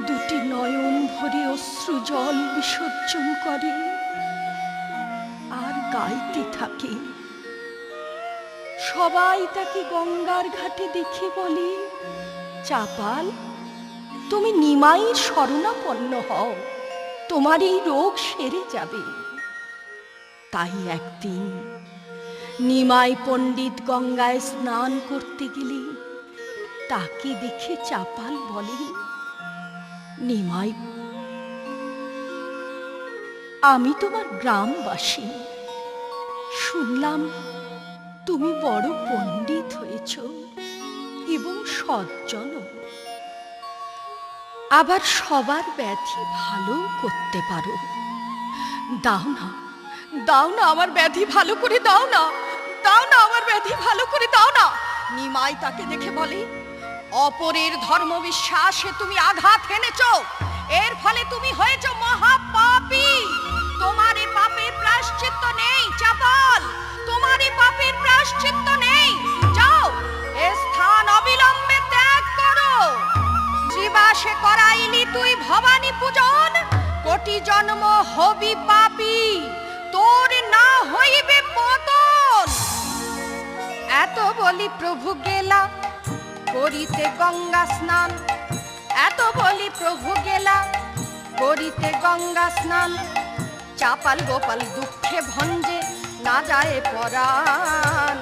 দুটি নয়ন ভরে অশ্রু জল বিসর্জন করে আর গাইতে থাকে। সবাই তাকে গঙ্গার ঘাটে দেখে বলে, চাপাল, তুমি নিমাইয়ের শরণাপন্ন হও, তোমার এই রোগ সেরে যাবে। তাই একদিন নিমাই পণ্ডিত গঙ্গায় স্নান করতে গেলে তাকে দেখে চাপাল বলে, নিমাই, আমি তোমার গ্রামবাসী, শুনলাম তুমি বড় পণ্ডিত হয়েছ এবং সজ্জন, আবার সবার ব্যাধি ভালো করতে পারো। দাও না, দাও না, আমার ব্যাধি ভালো করে দাও না, দাও না, আমার ব্যাধি ভালো করে দাও না। নিমাই তাকে দেখে বলে, অপরের ধর্ম বিশ্বাসে তুমি আঘাত এনেছ, এর ফলে তুমি হয়েছ মহাপাপী। তোমার এই পাপের প্রায়শ্চিত্ত নেই চাপাল, তোমার এই পাপের প্রায়শ্চিত্ত নেই। যাও, এ স্থান অবিলম্বে ত্যাগ করো। জীবাসে করাইলি তুই ভবানী পূজন, কোটি জন্ম হবি পাপী, তোর না হইবে পতন। এত বলি প্রভু গেলা করিতে গঙ্গা স্নান, এত বলি প্রভু গেলা করিতে গঙ্গা স্নান। চাপাল গোপাল দুঃখে ভঞ্জে না যায় পরাণ,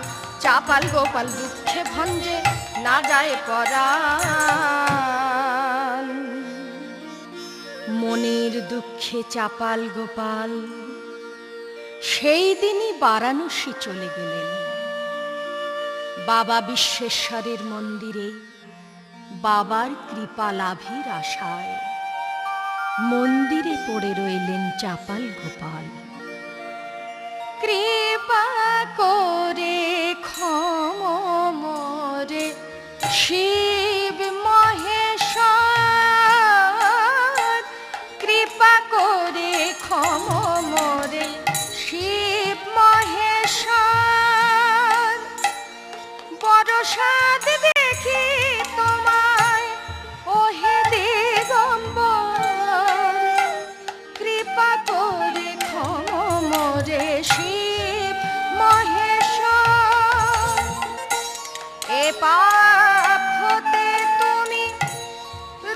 চাপাল গোপাল দুঃখে ভঞ্জে না যায় পরাণ। মনের দুঃখে চাপাল গোপাল সেই দিনই বারাণসী চলে গেলেন। বাবা বিশ্বেশ্বরের মন্দিরে বাবার কৃপা লাভের আশায় মন্দিরে পড়ে রইলেন চাপাল গোপাল। কৃপা করে ক্ষম মোরে শিব মহেশ্বর, কৃপা করে ক্ষম মোরে শিব মহেশ্বর। বড় সাধ দেখি তোমায় ওহে দিগম্বর, কৃপা করে ক্ষম মোরে শিব মহেশ্বর। এ পাপ হতে তুমি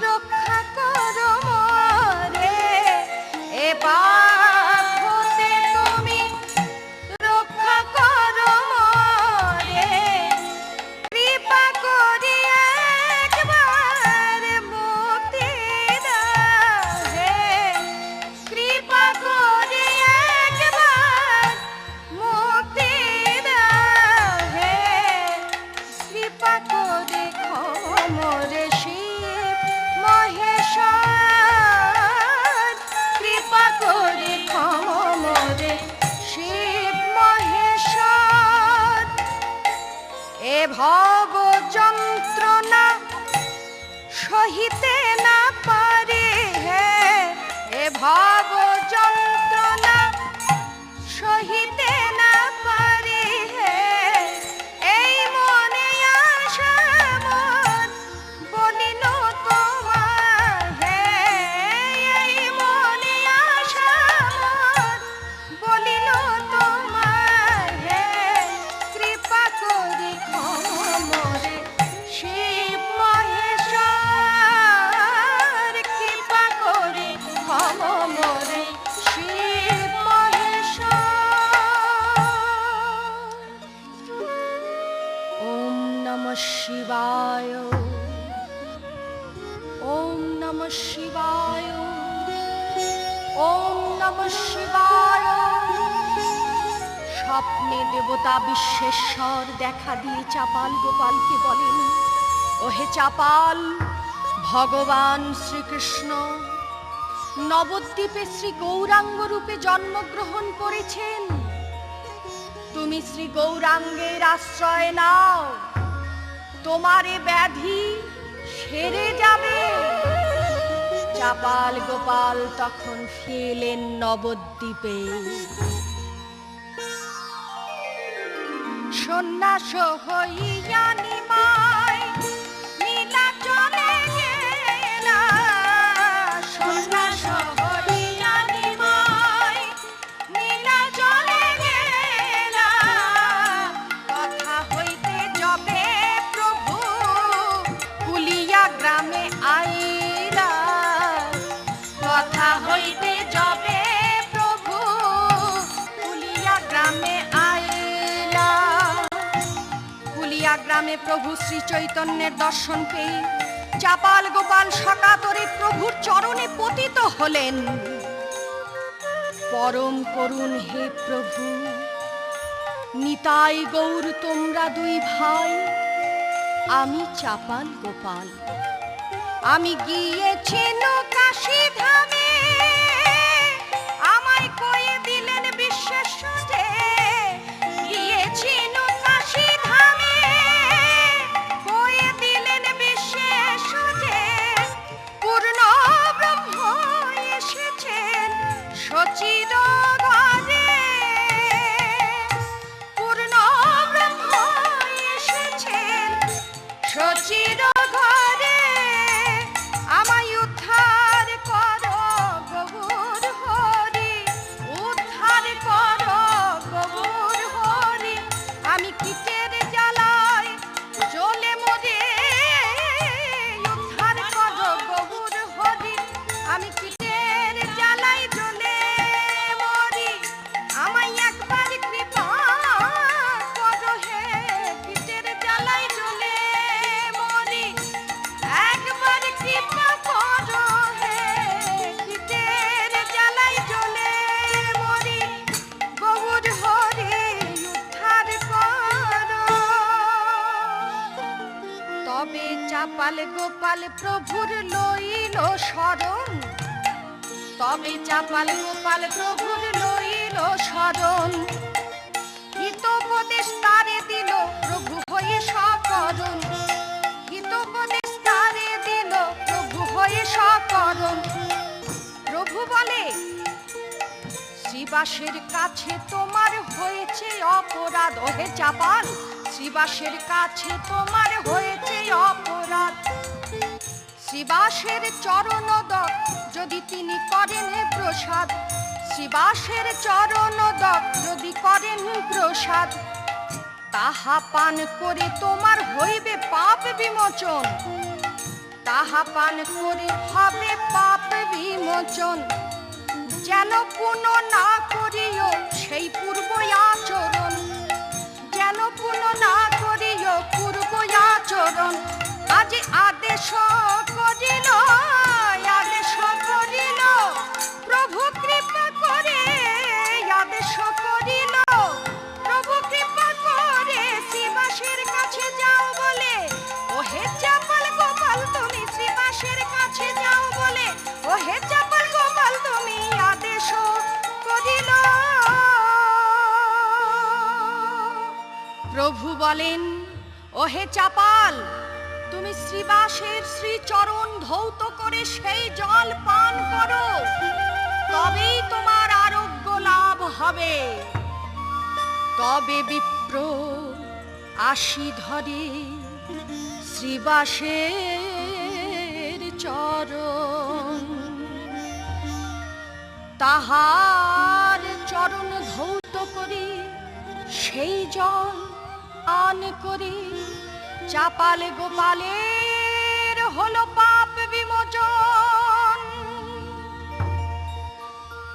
রক্ষা করো মোরে, এ পাপ হতে তুমি রক্ষা করো মোরে। কৃপা করি একবার মুক্তি দাও হে, কৃপা করি একবার মুক্তি দাও হে। কৃপা করে ক্ষমরে শিব মহেশ্বর, কৃপা করে ক্ষমরে শিব মহেশ্বর। এ ভব যন্ত্রণা সহিতে না পারে হে, এ ভব যন্ত্রণা সহিতে না পারে হে। এই মনে আশা মন বলিল তোমার হে, এই মনে আশা মন বলিল তোমার হে। কৃপা করে ক্ষম মোরে শিব মহেশ্বর, কৃপা করে ক্ষম মোরে শিব মহেশ্বর। ওম নমঃ শিবায়, ওম নমঃ শিবায়, ওম নমঃ শিবায়। স্বপ্নে দেবতা বিশ্বেশ্বর দেখা দিয়ে চাপাল গোপালকে বলেন, ওহে চাপাল, ভগবান শ্রীকৃষ্ণ নবদ্বীপে শ্রী গৌরাঙ্গ রূপে জন্মগ্রহণ করেছেন। তুমি শ্রী গৌরাঙ্গের আশ্রয় নাও, তোমার এ ব্যাধি সেরে যাবে। চাপাল গোপাল তখন ফিরলেন নবদ্বীপে। সন্ন্যাস হইয়া নিমাই নীলাচলে গ্রামে প্রভু শ্রী চৈতন্যের দর্শন পেয়ে চাপাল গোপাল সকাতরে প্রভুর চরণে পতিত হলেন। পরম করুণ হে প্রভু, নিতাই গৌর তোমরা দুই ভাই, আমি চাপাল গোপাল। আমি গিয়েছি কাশী ধামে, আমায় কয়ে দিলেন বিশ্বেশ্বরে। গিয়েছি কাশী ধামে, কয়ে দিলেন বিশ্বেশ্বরে। পূর্ণ ব্রহ্ম এসেছেন সচির ঘরে। পূর্ণ ব্রহ্ম এসেছেন সচির ঘরে। আমায় উদ্ধার করো গৌর হরি, উদ্ধার করো গৌর হরি। আমি কীটের জ্বালায় জ্বলে মরে, উদ্ধার করো গৌর হরি। আমি কীটের জ্বালায় জ্বলে মরি, আমায় একবার কৃপা করো হে। কীটের জ্বালায় জ্বলে মরি, একবার কৃপা করো হে। কীটের জ্বালায় জ্বলে মরি, গৌর হরি উদ্ধার করো। তবে চাপাল গোপাল প্রভুর লইল শরণ। তবে চাপাল গোপাল প্রভুর লইল শরণ। হিতোপদেশ তারে দিল প্রভু হয়ে সকরণ। হিতোপদেশ তারে দিল প্রভু হয়ে সকরণ। প্রভু বলে, শ্রীবাসের কাছে তোমার হয়েছে অপরাধ। ওহে চাপাল, শ্রীবাসের কাছে তোমার হয়েছে অপরাধ। শ্রীবাসের চরণোদক যদি তিনি করেন প্রসাদ, শ্রীবাসের চরণোদক যদি করেন প্রসাদ, তাহা পান করে তোমার হইবে পাপ বিমোচন। তাহা পান করে হবে পাপ বিমোচন। যেন পুণ্য না করিও সেই পূর্ব আচরণ। যেন পুণ্য না করিও পূর্ব আচরণ। আজ আদেশ করিল, আদেশ করিল প্রভু কৃপা করে। আদেশ করিল প্রভু কৃপা করে, শ্রীবাসের কাছে যাও বলে। ওহে চাপাল গোপাল তুমি শ্রীবাসের কাছে যাও বলে। ওহে চাপাল গোপাল তুমি আদেশ করিল। প্রভু বলেন, ওহে চাপাল, তুমি শ্রীবাসের শ্রীচরণ ধৌত করে সেই জল পান করো, তবেই তোমার আরোগ্য লাভ হবে। তবে বিপ্র আশি ধরে শ্রীবাসের চরণ। তাহার চরণ ধৌত করি সেই জল পান করি, চাপাল গোপালের হলো পাপ বিমোচন।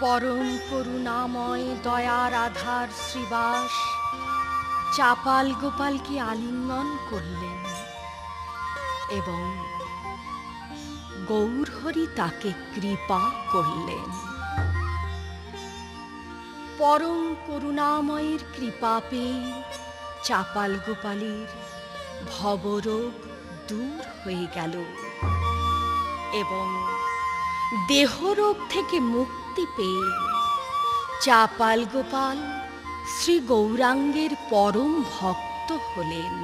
পরম করুণাময় দয়ার আধার শ্রীবাস চাপাল গোপালকে আলিঙ্গন করলেন এবং গৌরহরি তাকে কৃপা করলেন। পরম করুণাময়ের কৃপা পেয়ে চাপাল গোপালের ভবরোগ দূর হয়ে গেল এবং দেহরোগ থেকে মুক্তি পেয়ে চাপাল গোপাল শ্রী গৌরাঙ্গের পরম ভক্ত হলেন।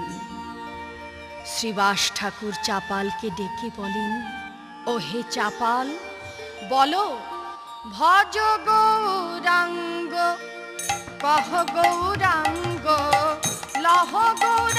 শ্রীবাস ঠাকুর চাপালকে ডেকে বলেন, ওহে চাপাল, বলো ভজ গৌরাঙ্গ, কহ গৌরাঙ্গ, লহ গৌরাঙ্গ।